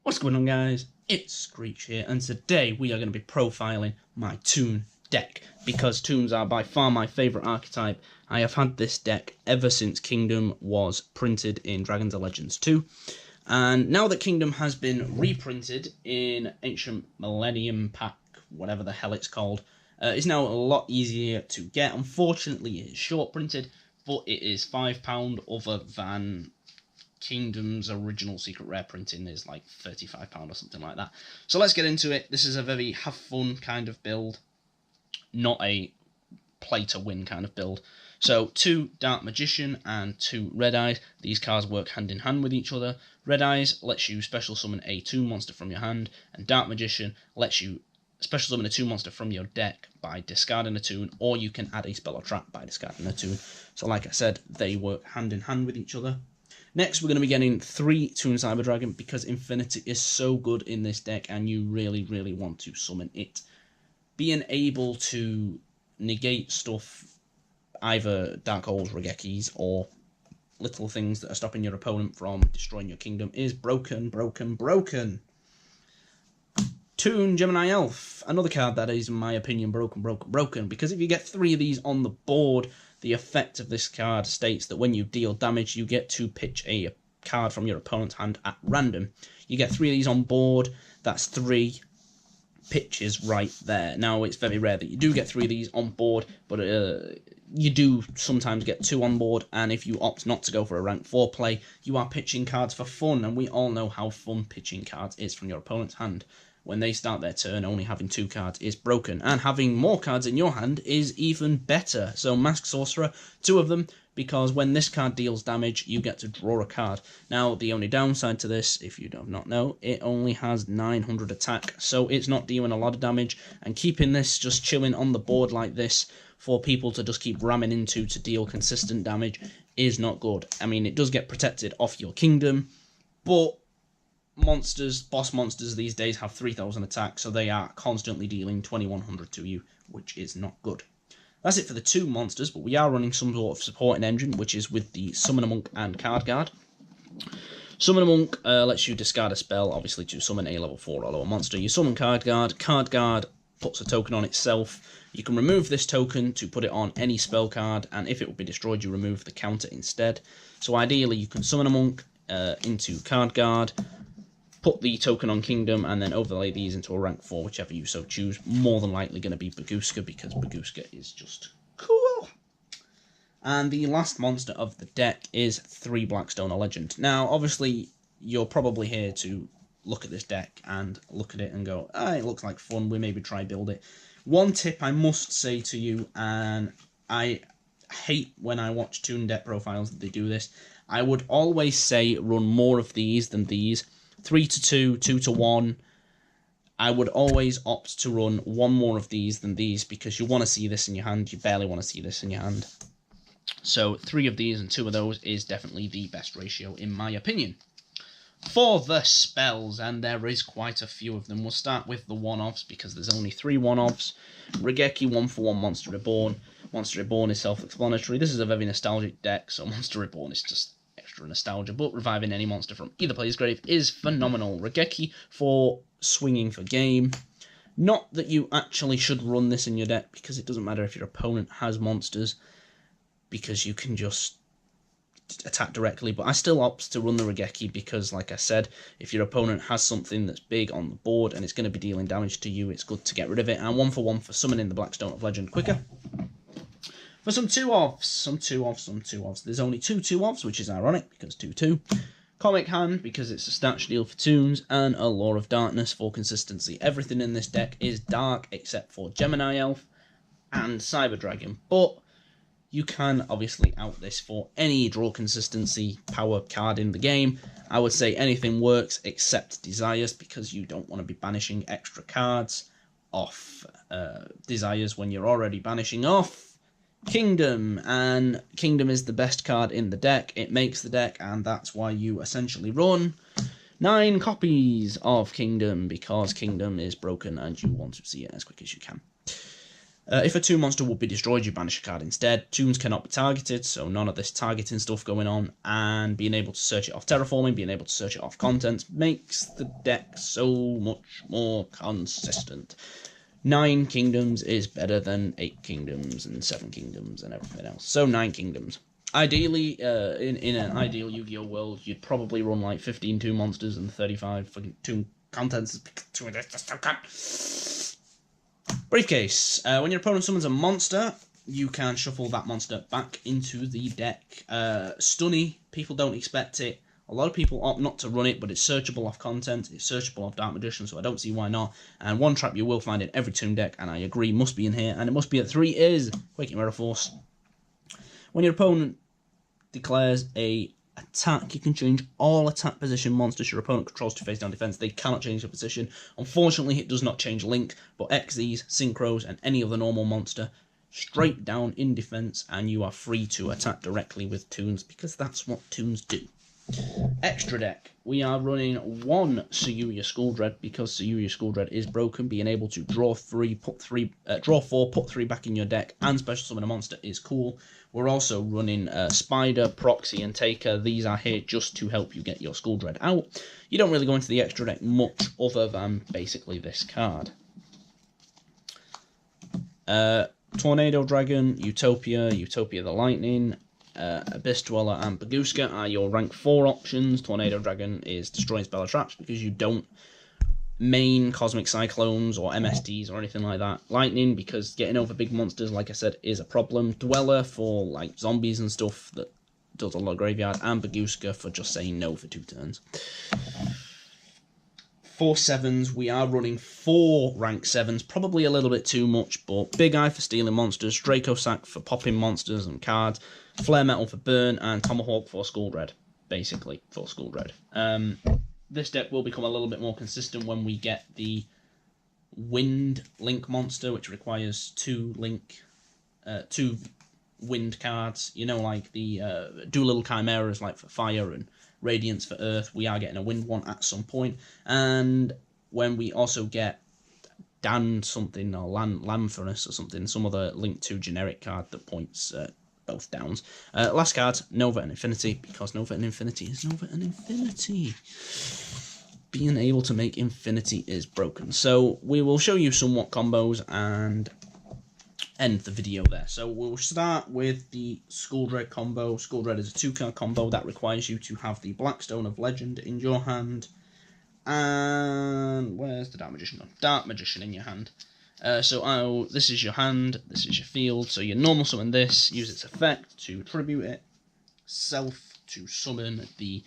What's going on, guys? It's Screech here, and today we are going to be profiling my Toon deck, because Toons are by far my favourite archetype. I have had this deck ever since Kingdom was printed in Dragons & Legends 2, and now that Kingdom has been reprinted in Ancient Millennium Pack, whatever the hell it's called, it's now a lot easier to get. Unfortunately, it is short printed, but it is £5 other than Kingdom's original secret rare printing is like £35 or something like that. So let's get into it. This is a very have fun kind of build, not a play to win kind of build. So 2 Dark Magician and 2 Red Eyes. These cards work hand in hand with each other. Red Eyes lets you special summon a Toon monster from your hand, and Dark Magician lets you special summon a Toon monster from your deck by discarding a Toon, or you can add a spell or trap by discarding a Toon. So like I said, they work hand in hand with each other. Next, we're going to be getting 3 Toon Cyber Dragon, because Infinity is so good in this deck and you really, really want to summon it. Being able to negate stuff, either Dark Holes, Regekis, or little things that are stopping your opponent from destroying your kingdom, is broken, broken, broken. Toon Gemini Elf, another card that is, in my opinion, broken, broken, broken, because if you get 3 of these on the board, the effect of this card states that when you deal damage, you get to pitch a card from your opponent's hand at random. You get 3 of these on board, that's 3 pitches right there. Now, it's very rare that you do get 3 of these on board, but you do sometimes get 2 on board, and if you opt not to go for a rank 4 play, you are pitching cards for fun, and we all know how fun pitching cards is from your opponent's hand. When they start their turn, only having 2 cards is broken, and having more cards in your hand is even better. So Mask Sorcerer, 2 of them, because when this card deals damage, you get to draw a card. Now, the only downside to this, if you do not know, it only has 900 attack, so it's not dealing a lot of damage, and keeping this just chilling on the board like this for people to just keep ramming into to deal consistent damage is not good. I mean, it does get protected off your kingdom, but monsters, boss monsters these days have 3000 attack, so they are constantly dealing 2100 to you, which is not good. That's it for the 2 monsters, but we are running some sort of supporting engine, which is with the Summoner Monk and Card Guard. Summoner Monk lets you discard a spell, obviously, to summon a level 4 or lower monster. You summon Card Guard. Card Guard puts a token on itself. You can remove this token to put it on any spell card, and if it would be destroyed, you remove the counter instead. So ideally, you can summon a Monk into Card Guard, put the token on Kingdom, and then overlay these into a rank 4, whichever you so choose. More than likely going to be Baguska, because Baguska is just cool. And the last monster of the deck is 3 Blackstone, a legend. Now, obviously, you're probably here to look at this deck and look at it and go, it looks like fun, we maybe try build it. One tip I must say to you, and I hate when I watch Toon deck profiles that they do this, I would always say run more of these than these. 3 to 2, 2 to 1. I would always opt to run 1 more of these than these, because you want to see this in your hand. You barely want to see this in your hand. So 3 of these and 2 of those is definitely the best ratio, in my opinion. For the spells, and there is quite a few of them, we'll start with the one-offs, because there's only 3 one-offs. Regeki, 1-for-1 Monster Reborn. Monster Reborn is self-explanatory. This is a very nostalgic deck, so Monster Reborn is just extra nostalgia, but reviving any monster from either player's grave is phenomenal. Regeki for swinging for game. Not that you actually should run this in your deck, because it doesn't matter if your opponent has monsters, because you can just attack directly, but I still opt to run the Regeki, because like I said, if your opponent has something that's big on the board and it's going to be dealing damage to you, it's good to get rid of it. And 1-for-1 for summoning the Blackstone of Legend quicker. For some 2-offs, there's only 2 2-offs, which is ironic, because 2-2. Comic Hand, because it's a stat shield for Toons, and a Law of Darkness for consistency. Everything in this deck is dark, except for Gemini Elf and Cyber Dragon, but you can obviously out this for any draw consistency power card in the game. I would say anything works except Desires, because you don't want to be banishing extra cards off Desires when you're already banishing off Kingdom, and Kingdom is the best card in the deck. It makes the deck, and that's why you essentially run 9 copies of Kingdom, because Kingdom is broken and you want to see it as quick as you can. If a Toon monster would be destroyed, you banish a card instead. Toons cannot be targeted, so none of this targeting stuff going on. And being able to search it off terraforming, being able to search it off contents, makes the deck so much more consistent. 9 kingdoms is better than 8 kingdoms and 7 kingdoms and everything else. So 9 kingdoms. Ideally, in an ideal Yu-Gi-Oh world, you'd probably run like 15 Toon monsters and 35 fucking Toon contents. Briefcase. When your opponent summons a monster, you can shuffle that monster back into the deck. Stunny, people don't expect it. A lot of people opt not to run it, but it's searchable off content, it's searchable off Dark Magician, so I don't see why not. And one trap you will find in every Toon deck, and I agree, must be in here, and it must be at 3, is Quaking Mirror Force. When your opponent declares a attack, you can change all attack position monsters your opponent controls to face down defense. They cannot change their position. Unfortunately, it does not change Link, but XZs, Synchros, and any other normal monster straight down in defense, and you are free to attack directly with Toons, because that's what Toons do. Extra deck. We are running 1 Sayuya Skull-Dread, because Sayuya Skull-Dread is broken. Being able to draw 4, put 3 back in your deck, and special summon a monster is cool. We're also running Spider, Proxy, and Taker. These are here just to help you get your Skull-Dread out. You don't really go into the extra deck much other than basically this card. Tornado Dragon, Utopia, Utopia the Lightning, Abyss Dweller, and Bagooska are your rank 4 options. Tornado Dragon is destroying spell or traps because you don't main Cosmic Cyclones or MSDs or anything like that. Lightning, because getting over big monsters, like I said, is a problem. Dweller for like zombies and stuff that does a lot of graveyard, and Bagooska for just saying no for 2 turns. 4 7s, we are running 4 rank 7s, probably a little bit too much, but Big Eye for stealing monsters, Draco Sack for popping monsters and cards, Flare Metal for burn, and Tomahawk for Skull-Dread, basically, for Skull-Dread. This deck will become a little bit more consistent when we get the Wind Link monster, which requires 2 wind cards. You know, like the Doolittle Chimeras, like for fire, and Radiance for earth. We are getting a wind one at some point. And when we also get Dan something, or Lamphorus or something, some other Link 2 generic card that points both downs. Last card, Nova and Infinity, because Nova and Infinity is Nova and Infinity. Being able to make Infinity is broken. So we will show you somewhat combos and end the video there. So we'll start with the Skull-Dread combo. Skull-Dread is a 2-card combo that requires you to have the Blackstone of Legend in your hand. And where's the Dark Magician? Dark Magician in your hand. So this is your hand, this is your field. So you normal summon this, use its effect to tribute it, self to summon the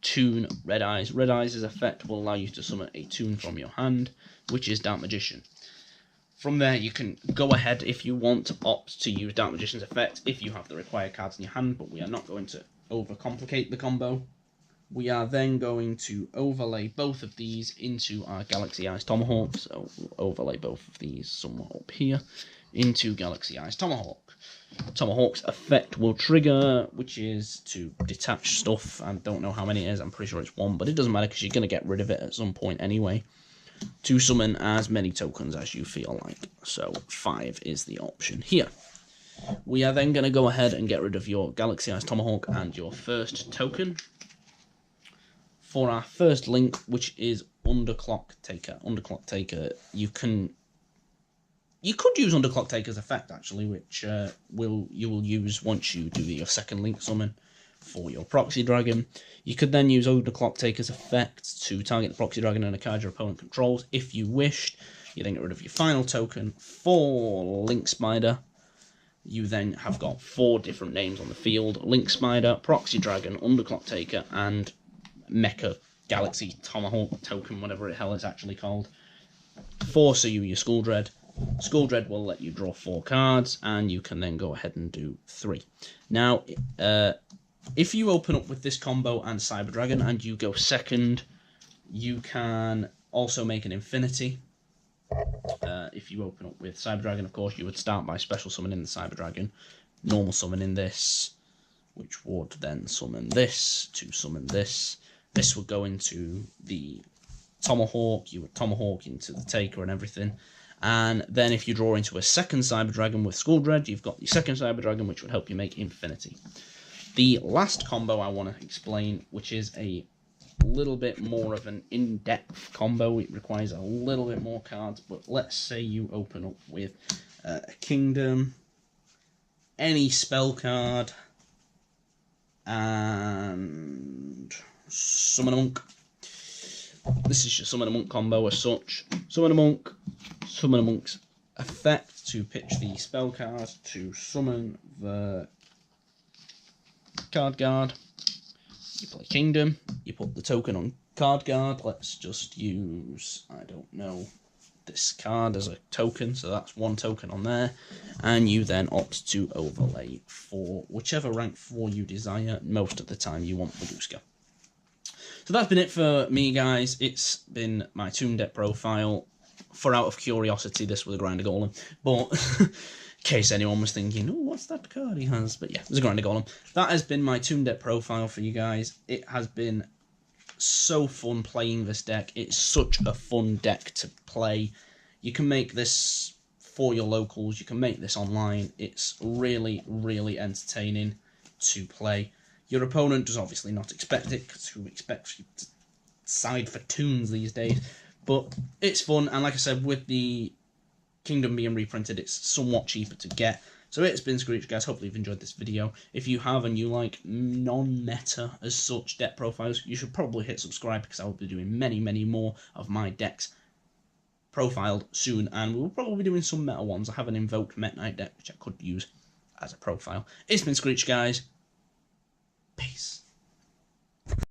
Toon Red Eyes. Red Eyes' effect will allow you to summon a Toon from your hand, which is Dark Magician. From there, you can go ahead if you want to opt to use Dark Magician's effect if you have the required cards in your hand, but we are not going to overcomplicate the combo. We are then going to overlay both of these into our Galaxy Eyes Tomahawk. So we'll overlay both of these somewhat up here into Galaxy Eyes Tomahawk. Tomahawk's effect will trigger, which is to detach stuff. I don't know how many it is, I'm pretty sure it's 1, but it doesn't matter because you're going to get rid of it at some point anyway. To summon as many tokens as you feel like. So 5 is the option here. We are then going to go ahead and get rid of your Galaxy Eyes Tomahawk and your first token. For our first link, which is Underclock Taker. Underclock Taker, you could use Underclock Taker's effect actually, which you will use once you do your second link summon for your Proxy Dragon. You could then use Underclock Taker's effect to target the Proxy Dragon and a card your opponent controls if you wished. You then get rid of your final token for Link Spider. You then have got 4 different names on the field: Link Spider, Proxy Dragon, Underclock Taker, and Mecha Galaxy Tomahawk token, whatever the hell it's actually called. 4 Sayuya Skull-Dread. Skull-Dread will let you draw 4 cards, and you can then go ahead and do 3. Now, if you open up with this combo and Cyber Dragon and you go second, you can also make an Infinity. If you open up with Cyber Dragon, of course, you would start by special summoning the Cyber Dragon, normal summoning this, which would then summon this to summon this. This would go into the Tomahawk, you would Tomahawk into the Taker and everything. And then if you draw into a second Cyber Dragon with Skull Dread, you've got the second Cyber Dragon, which would help you make Infinity. The last combo I want to explain, which is a little bit more of an in-depth combo. It requires a little bit more cards, but let's say you open up with a Kingdom, any spell card, and Summon a Monk. This is your Summon a Monk combo as such. Summon a Monk, Summon a Monk's effect to pitch the spell card to summon the card guard. You play Kingdom, you put the token on card guard. Let's just use, I don't know, this card as a token, so that's one token on there. And you then opt to overlay for whichever rank 4 you desire. Most of the time you want Meduska. So that's been it for me, guys. It's been my Toon deck profile. For out of curiosity, this was a Grinder Golem, but in case anyone was thinking, oh, what's that card he has? But yeah, it was a Grinder Golem. That has been my Toon deck profile for you guys. It has been so fun playing this deck. It's such a fun deck to play. You can make this for your locals. You can make this online. It's really, really entertaining to play. Your opponent does obviously not expect it, because who expects you to side for Toons these days? But it's fun, and like I said, with the Kingdom being reprinted, it's somewhat cheaper to get. So it's been Screech, guys. Hopefully you've enjoyed this video. If you have and you like non-meta as such deck profiles, you should probably hit subscribe, because I will be doing many, many more of my decks profiled soon, and we'll probably be doing some meta ones. I have an invoked Meta Knight deck, which I could use as a profile. It's been Screech, guys. Peace.